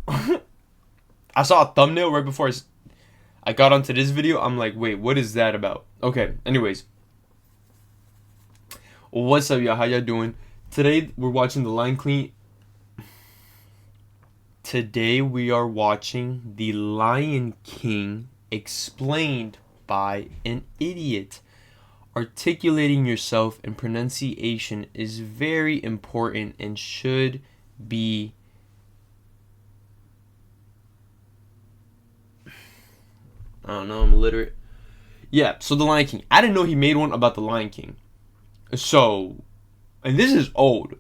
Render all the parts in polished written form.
I saw a thumbnail right before I got onto this video. I'm like, wait, what is that about? Okay, anyways. What's up, y'all? How y'all doing? Today, we're watching The Lion King. Today, we are watching The Lion King explained by an idiot. Articulating yourself and pronunciation is very important and should be I don't know, I'm illiterate. Yeah, so The Lion King. I didn't know he made one about The Lion King. So, and this is old.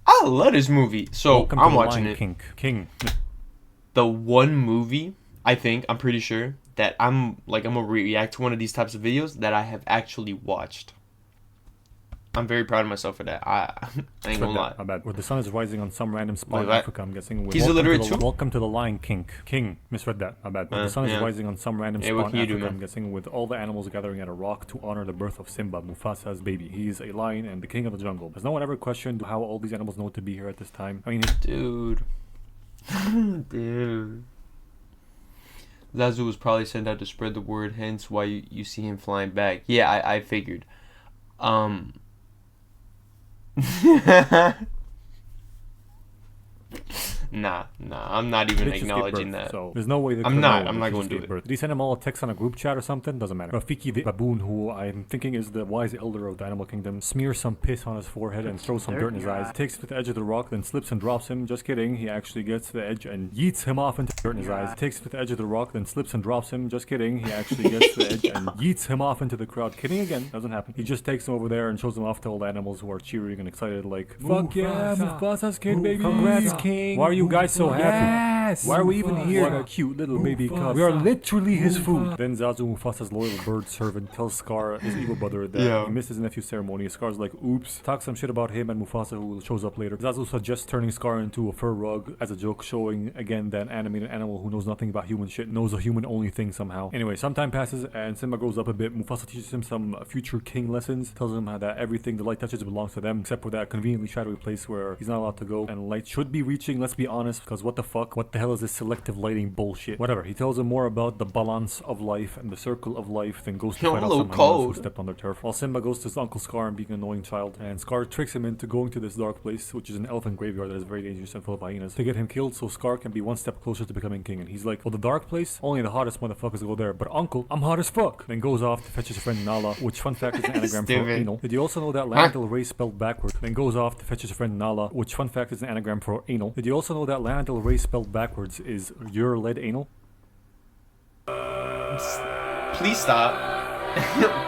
I love this movie. So, Welcome I'm to watching Lion it. King. The one movie, I'm pretty sure, that I'm gonna react to one of these types of videos that I have actually watched. I'm very proud of myself for that. I ain't gonna lie. My bad. Where the sun is rising on some random spot Wait, in what? Africa, I'm guessing. He's illiterate too? Welcome to the Lion King. King. Misread that. My bad. Where the sun is Yeah. rising on some random Hey, what spot can in you do, Africa, man? I'm guessing, with all the animals gathering at a rock to honor the birth of Simba, Mufasa's baby. He is a lion and the king of the jungle. Has no one ever questioned how all these animals know to be here at this time? I mean, Dude. Dude. Zazu was probably sent out to spread the word, hence why you see him flying back. Yeah, I figured. Nah, I'm not even bitches gave acknowledging birth, that. So there's no way they I'm could not know gonna bitches do gave it. birth. Did he send them all a text on a group chat or something? Doesn't matter. Rafiki the baboon, who I'm thinking is the wise elder of the animal kingdom, smears some piss on his forehead and throws some dirt in his eyes. Takes it to the edge of the rock, then slips and drops him. Just kidding. He actually gets to the edge and yeets him off into dirt in his eyes. Takes it to the edge of the rock, then slips and drops him. Just kidding. He actually gets to the edge and yeets him off into the crowd. Kidding again. Doesn't happen. He just takes him over there and shows him off to all the animals who are cheering and excited like, fuck yeah, Mufasa's kid, baby. Congrats, king. Why are you guys so happy? Why are we even here? What a cute little baby cub. We are literally his food. Then Zazu, Mufasa's loyal bird servant, tells Scar, his evil brother, that he missed his nephew's ceremony. Scar's like, oops. Talks some shit about him and Mufasa, who shows up later. Zazu suggests turning Scar into a fur rug as a joke, showing again that an animated animal who knows nothing about human shit knows a human-only thing somehow. Anyway, some time passes and Simba grows up a bit. Mufasa teaches him some future king lessons, tells him that everything the light touches belongs to them, except for that conveniently shadowy place where he's not allowed to go, and light should be reaching, let's be honest, because what the fuck? What the hell is this selective lighting bullshit? Whatever. He tells him more about the balance of life and the circle of life, then goes to fight out some hyenas who stepped on their turf. While Simba goes to his Uncle Scar and being an annoying child, and Scar tricks him into going to this dark place, which is an elephant graveyard that is very dangerous and full of hyenas, to get him killed so Scar can be one step closer to becoming king. And he's like, well, the dark place? Only the hottest motherfuckers go there, but Uncle, I'm hot as fuck. Then goes off to fetch his friend Nala, which, fun fact, is an anagram for anal. Did you also know that Lana Del Rey spelled backward? Then goes off to fetch his friend Nala, which, fun fact, is an anagram for anal. Did you also know that Lana Del Rey spelled backwards is your lead anal? Please stop.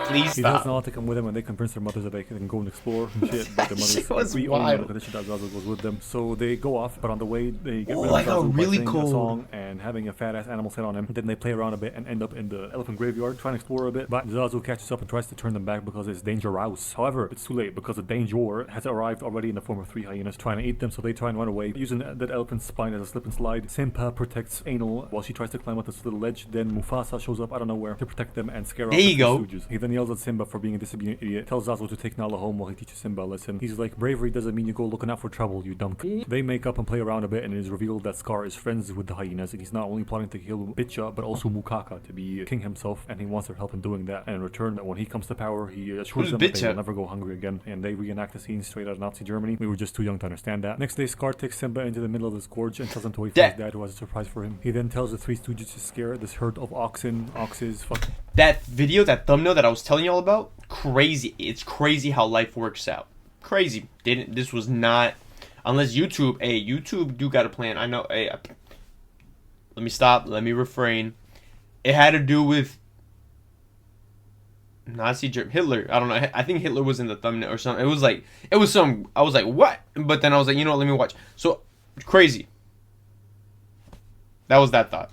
Please He tells stop. Nala to come with him and they convince their mothers that they can go and explore and shit. But their mothers Shit was agree wild. only on the condition that Zazu goes with them. So they go off, but on the way they get rid I of got Zazu by really singing cold. a song and having a fat ass animal sit on him. Then they play around a bit and end up in the elephant graveyard trying to explore a bit. But Zazu catches up and tries to turn them back because it's dangerous. However, it's too late because the danger has arrived already in the form of 3 hyenas trying to eat them, so they try and run away. Using that elephant's spine as a slip and slide, Simba protects Anal while she tries to climb up this little ledge. Then Mufasa shows up out of nowhere to protect them and scare off There the you go. Stooges. He then yells at Simba for being a disobedient idiot, tells Zazu to take Nala home while he teaches Simba a lesson. He's like, bravery doesn't mean you go looking out for trouble, you dumb They make up and play around a bit, and it is revealed that Scar is friends with the hyenas, and he's not only plotting to kill Bitcha, but also Mukaka to be king himself, and he wants their help in doing that. And in return, when he comes to power, he assures Who's them that they Bitcha? will never go hungry again, and they reenact the scene straight out of Nazi Germany. We were just too young to understand that. Next day, Scar takes Simba into the middle of this gorge and tells him to wait for his dad, who has a surprise for him. He then tells the 3 Stooges to scare this herd of oxes, That video, that thumbnail that I was telling y'all about, crazy. It's crazy how life works out. Crazy. This was not, unless YouTube. Hey, YouTube do got a plan. I know. Hey, let me stop. Let me refrain. It had to do with Nazi Germany, Hitler. I don't know. I think Hitler was in the thumbnail or something. It was some. I was like, what? But then I was like, you know what? Let me watch. So crazy. That was that thought.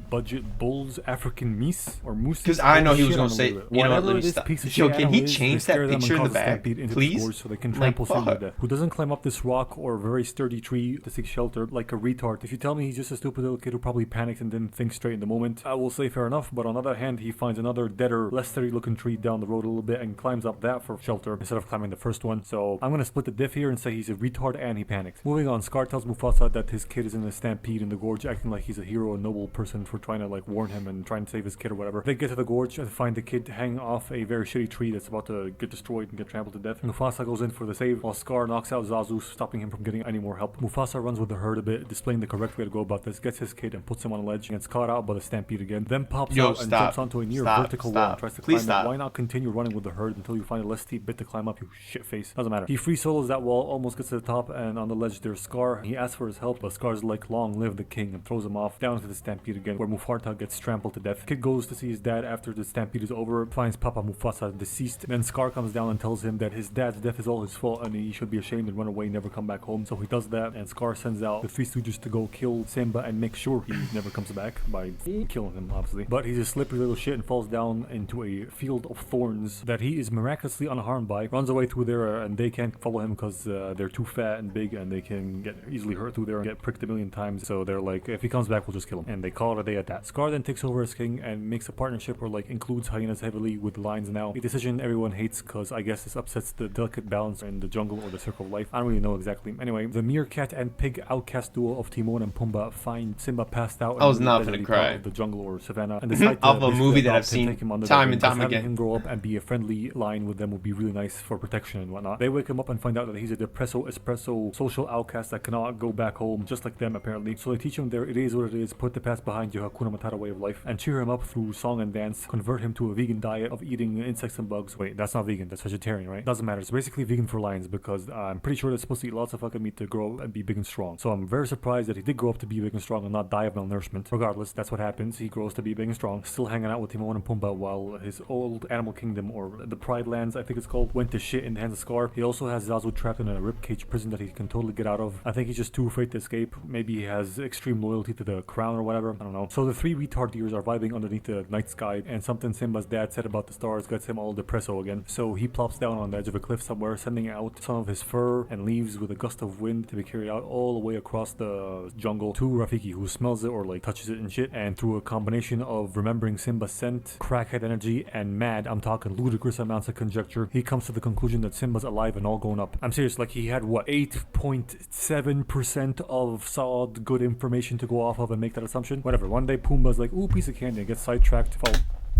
budget bulls, African meese, or moose. Because I know he was gonna say, you know what? Let me stop. Yo, can he change that picture in the back, please? So they can Like, trample Simba to fuck. death. Who doesn't climb up this rock or very sturdy tree to seek shelter like a retard? If you tell me he's just a stupid little kid who probably panicked and didn't think straight in the moment, I will say fair enough. But on the other hand, he finds another deader, less sturdy looking tree down the road a little bit and climbs up that for shelter instead of climbing the first one. So I'm gonna split the diff here and say he's a retard and he panicked. Moving on, Scar tells Mufasa that his kid is in a stampede in the gorge, acting like he's a hero, a noble person for trying to like warn him and trying to save his kid or whatever. They get to the gorge and find the kid hanging off a very shitty tree that's about to get destroyed and get trampled to death. Mufasa goes in for the save while Scar knocks out Zazu, stopping him from getting any more help. Mufasa runs with the herd a bit, displaying the correct way to go about this, gets his kid and puts him on a ledge and gets caught out by the stampede again, then pops out and jumps onto a near vertical wall and tries to climb it. Why not continue running with the herd until you find a less steep bit to climb up, you shitface? Doesn't matter. He free solos that wall, almost gets to the top, and on the ledge there's Scar. He asks for his help, but Scar's like, long live the king, and throws him off down to the stampede again, where Mufarta gets trampled to death. Kid goes to see his dad after the stampede is over, finds Papa Mufasa deceased. Then Scar comes down and tells him that his dad's death is all his fault and he should be ashamed and run away, never come back home. So he does that, and Scar sends out the Three Stooges to go kill Simba and make sure he never comes back by killing him, obviously. But he's a slippery little shit and falls down into a field of thorns that he is miraculously unharmed by. Runs away through there and they can't follow him because they're too fat and big and they can get easily hurt through there and get pricked a million times. So they're like, if he comes back, we'll just kill him. And they call it a day at that. Scar then takes over as king and makes a partnership or like includes hyenas heavily with lions now. A decision everyone hates because I guess this upsets the delicate balance in the jungle or the circle of life. I don't really know exactly. Anyway, the meerkat and pig outcast duo of Timon and Pumbaa find Simba passed out. I was not gonna cry. Of the jungle or savannah and decide of to a movie that I've him, seen time and time having again. him grow up and be a friendly lion with them would be really nice for protection and whatnot. They wake him up and find out that he's a depresso espresso social outcast that cannot go back home just like them apparently. So they teach him there it is what it is, put the past behind you, Hakuna Matata way of life, and cheer him up through song and dance, convert him to a vegan diet of eating insects and bugs. Wait, that's not vegan, that's vegetarian, right? Doesn't matter. It's basically vegan for lions because I'm pretty sure they're supposed to eat lots of fucking meat to grow up and be big and strong. So I'm very surprised that he did grow up to be big and strong and not die of malnourishment. Regardless, that's what happens. He grows to be big and strong, still hanging out with Timon and Pumbaa while his old animal kingdom, or the Pride Lands I think it's called, went to shit in the hands of Scar. He also has Zazu trapped in a ribcage prison that he can totally get out of. I think he's just too afraid to escape. Maybe he has extreme loyalty to the crown or whatever. I don't know. So the three retard deers are vibing underneath the night sky, and something Simba's dad said about the stars gets him all depresso again. So he plops down on the edge of a cliff somewhere, sending out some of his fur and leaves with a gust of wind to be carried out all the way across the jungle to Rafiki, who smells it or like touches it and shit. And through a combination of remembering Simba's scent, crackhead energy, and mad, I'm talking ludicrous amounts of conjecture, he comes to the conclusion that Simba's alive and all grown up. I'm serious, like he had what, 8.7% of solid good information to go off of and make that assumption? Whatever. One day Pumbaa's like, ooh, piece of candy, and gets sidetracked.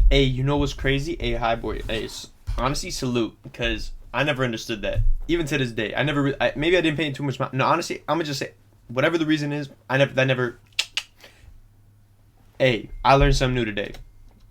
Hey, you know what's crazy? Hey, hi boy. Hey, honestly, salute, because I never understood that. Even to this day, maybe I didn't pay too much mind. No, honestly, I'm gonna just say, whatever the reason is, I never. Hey, I learned something new today,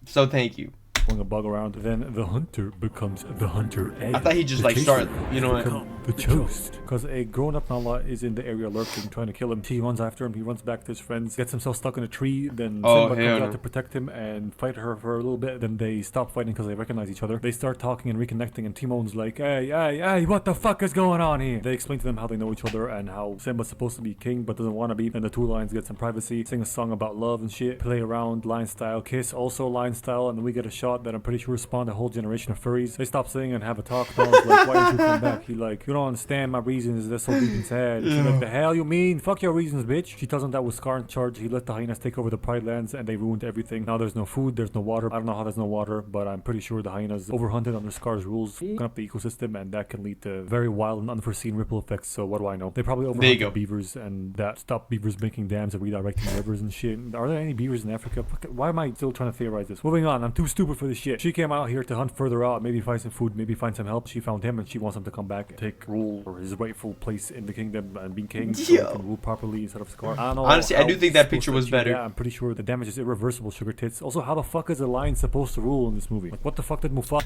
so thank you. A bug around, then the hunter becomes the hunter egg. I thought he just like started, you know what? The toast. Because a grown-up Nala is in the area lurking, trying to kill him. He runs after him, he runs back to his friends, gets himself stuck in a tree, then Simba comes out to protect him and fight her for a little bit. Then they stop fighting because they recognize each other. They start talking and reconnecting, and Timon's like, hey, what the fuck is going on here? They explain to them how they know each other and how Simba's supposed to be king but doesn't want to be. And the two lions get some privacy, sing a song about love and shit, play around, lion style, kiss, also lion style, and then we get a shot that I'm pretty sure spawned a whole generation of furries. They stop singing and have a talk. Donald's like, why don't you come back? He like, you don't understand my reasons, they're so deep inside. She's like, the hell you mean? Fuck your reasons, bitch. She tells him that with Scar in charge, he let the hyenas take over the Pride Lands and they ruined everything. Now there's no food, there's no water. I don't know how there's no water, but I'm pretty sure the hyenas overhunted under Scar's rules, fucking up the ecosystem, and that can lead to very wild and unforeseen ripple effects. So what do I know? They probably overhunted beavers, and that stopped beavers making dams and redirecting rivers and shit. Are there any beavers in Africa? Why am I still trying to theorize this? Moving on, I'm too stupid for this shit. She came out here to hunt further out, maybe find some food, maybe find some help. She found him and she wants him to come back and take rule or his rightful place in the kingdom and be king so he can rule properly instead of Scar. I don't know. Honestly, I do think that picture was better. Yeah, I'm pretty sure the damage is irreversible, sugar tits. Also, how the fuck is a lion supposed to rule in this movie? Like, what the fuck did Mufasa...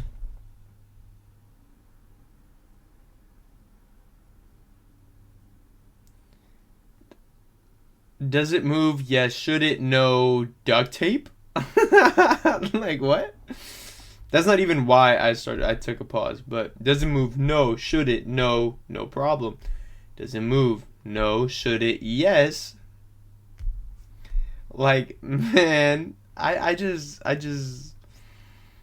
Does it move? Yes. Should it? No. Duct tape? Like, what? That's not even why I took a pause. But does it move? No. Should it? No. No problem. Does it move? No. Should it? Yes. Like, man,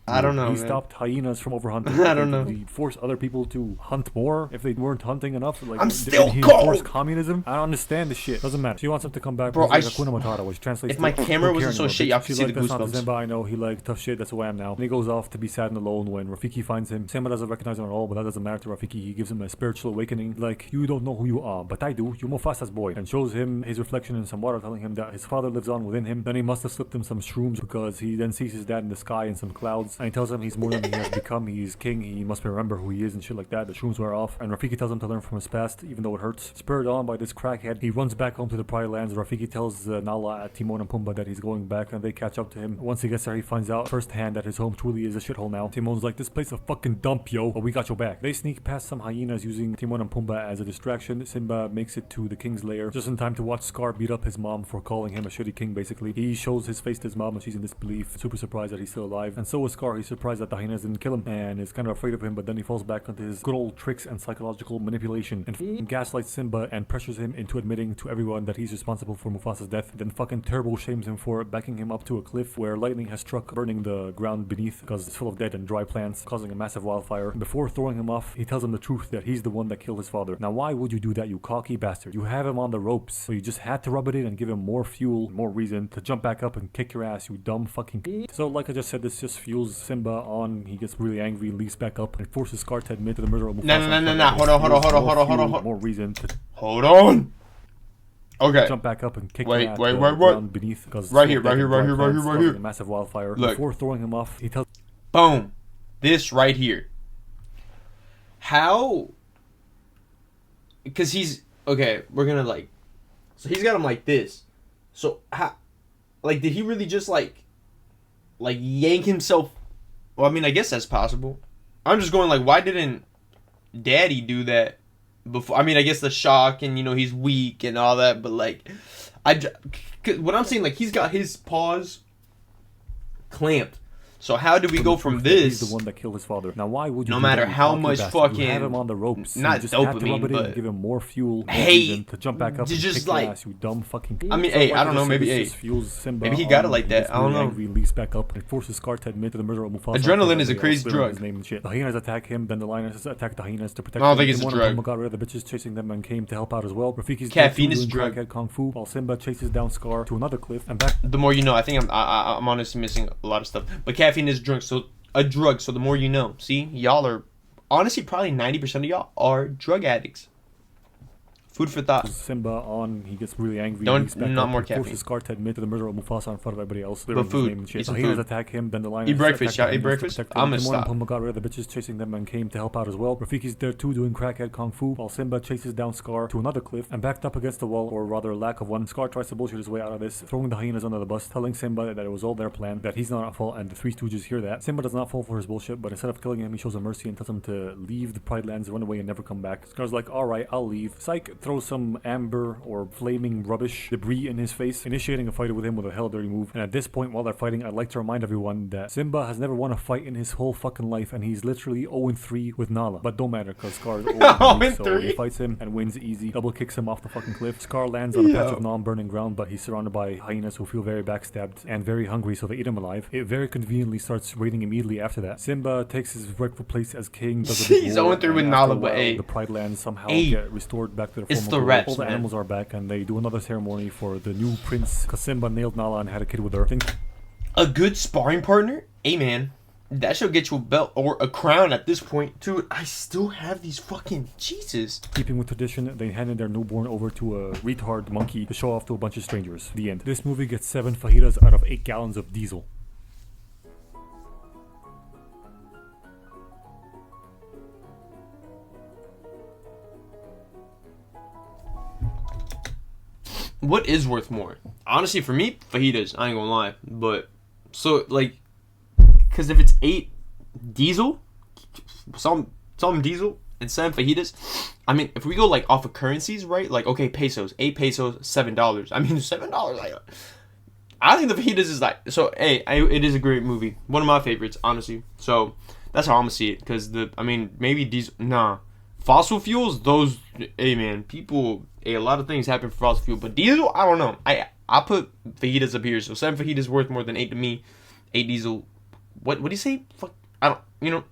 I don't know, He man. stopped hyenas from overhunting. I don't know. Did he force other people to hunt more if they weren't hunting enough? Like, I'm did still he cold. enforce communism? I don't understand this shit. Doesn't matter. She wants him to come back. Bro, because Hakuna Matata, which translates if my to, camera "Don't wasn't care so anymore, shit, bitch." y'all could She's see like, the "That's not the goosebumps." Simba I know. He like tough shit. That's who I am now." And he goes off to be sad and alone when Rafiki finds him. Simba doesn't recognize him at all, but that doesn't matter to Rafiki. He gives him a spiritual awakening. Like, "You don't know who you are, but I do. You're Mufasa's boy." And shows him his reflection in some water, telling him that his father lives on within him. Then he must have slipped him some shrooms because he then sees his dad in the sky in some clouds. And he tells him he's more than he has become. He's king. He must remember who he is and shit like that. The shrooms wear off. And Rafiki tells him to learn from his past, even though it hurts. Spurred on by this crackhead, he runs back home to the Pride Lands. Rafiki tells Nala at Timon and Pumbaa that he's going back, and they catch up to him. Once he gets there, he finds out firsthand that his home truly is a shithole now. Timon's like, "This place a fucking dump, yo, but we got your back." They sneak past some hyenas using Timon and Pumbaa as a distraction. Simba makes it to the king's lair just in time to watch Scar beat up his mom for calling him a shitty king, basically. He shows his face to his mom and she's in disbelief, super surprised that he's still alive. And so is Scar. He's surprised that the hyenas didn't kill him and is kind of afraid of him, but then he falls back onto his good old tricks and psychological manipulation and gaslights Simba and pressures him into admitting to everyone that he's responsible for Mufasa's death. Then fucking turbo shames him for backing him up to a cliff where lightning has struck, burning the ground beneath because it's full of dead and dry plants, causing a massive wildfire. Before throwing him off, he tells him the truth that he's the one that killed his father. Now, why would you do that, you cocky bastard? You have him on the ropes, so you just had to rub it in and give him more fuel, more reason to jump back up and kick your ass, you dumb fucking. So, like I just said, this just fuels Simba on. He gets really angry, leaps back up, and forces Scar to admit to the murder of Mufasa. No. Hold on. More reason to Hold on. Okay. jump back up and kick Wait, him at wait, the wait. ground beneath because Right here. A massive wildfire. Look. Before throwing him off, he tells Boom. This right here. How? Because he's okay. We're gonna like. So he's got him like this. So how? Like, did he really just like yank himself? Well, I mean, I guess that's possible. I'm just going like, why didn't Daddy do that before? I mean, I guess the shock and he's weak and all that, but like, what I'm saying, like, he's got his paws clamped. So how do we go from this? He's the one that killed his father. Now, why would you? No do matter that, you how cocky much bastard? fucking You have him on the ropes. not you just had to rub dopamine, it in but and give him more fuel, more hey, reason to jump back up and just kick like- your ass, you dumb fucking. I mean, So, hey, like I don't know, said, maybe, this hey, just fuels Simba maybe he got it on. like He that. gets I don't really know. Angry, leaps back up and forces Scar to admit to the murder of Mufasa. Adrenaline is a Everybody crazy else learned drug. his name and shit. The hyenas attack him, then the lioness attack the hyenas to protect I don't him. think it's a Timon and drug. Pumbaa got rid of the bitches chasing them and came to help out as well. Rafiki's Caffeine there too, is doing drug. crackhead kung fu while Simba chases down Scar to another cliff and back. The more you know. I think I'm honestly missing a lot of stuff. But caffeine is a drug. So the more you know. See, y'all are honestly probably 90% of y'all are drug addicts. Food for thought. Simba on, he gets really angry. Don't- leaps back not up, more and forces caffeine. Scar to admit to the murder of Mufasa in front of everybody else. But learning his food. name and shit. Eat some The hyenas food. attack him, then the lioness Eat breakfast, attack y'all. the Eat hyenas to breakfast. protect I'm him. gonna Timon and stop. Pumbaa got rid of the bitches chasing them and came to help out as well. Rafiki's there too, doing crackhead kung fu while Simba chases down Scar to another cliff and backed up against the wall, or rather lack of one. Scar tries to bullshit his way out of this, throwing the hyenas under the bus, telling Simba that it was all their plan, that he's not at fault, and the Three Stooges hear that. Simba does not fall for his bullshit, but instead of killing him, he shows him mercy and tells him to leave the Pride Lands, run away, and never come back. Scar's like, "Alright, I'll leave." Psych throws some amber or flaming rubbish debris in his face, initiating a fight with him with a hell dirty move. And at this point, while they're fighting, I'd like to remind everyone that Simba has never won a fight in his whole fucking life, and he's literally 0-3 with Nala. But don't matter, because Scar is 0-3, so 0-3. he fights him and wins easy. Double kicks him off the fucking cliff. Scar lands on a patch of non-burning ground, but he's surrounded by hyenas who feel very backstabbed and very hungry, so they eat him alive. It very conveniently starts raining immediately after that. Simba takes his rightful place as king. Does a big He's roar, 0-3 with and after Nala, a but while, hey. the Pride Lands somehow Hey. get restored back to their It's former the glory. reps, All the man. animals are back, and they do another ceremony for the new prince, because Simba nailed Nala and had a kid with her. Then, A good sparring partner? Hey, man. That should get you a belt or a crown at this point. Dude, I still have these fucking... Jesus. keeping with tradition, they handed their newborn over to a retard monkey to show off to a bunch of strangers. The end. This movie gets 7 fajitas out of 8 gallons of diesel. What is worth more? Honestly, for me, fajitas. I ain't gonna lie. But, so, like... Because if it's 8 diesel... Some diesel and 7 fajitas... I mean, if we go, like, off of currencies, right? Like, okay, pesos. 8 pesos, $7. I mean, $7, like... I think the fajitas is like... So, hey, it is a great movie. One of my favorites, honestly. So, that's how I'm gonna see it. Because, maybe diesel... Nah. Fossil fuels, those... Hey, man, people... Hey, a lot of things happen for fossil fuel. But diesel, I don't know. I'll put fajitas up here. So 7 fajitas worth more than 8 to me. 8 diesel. What do you say? Fuck. I don't.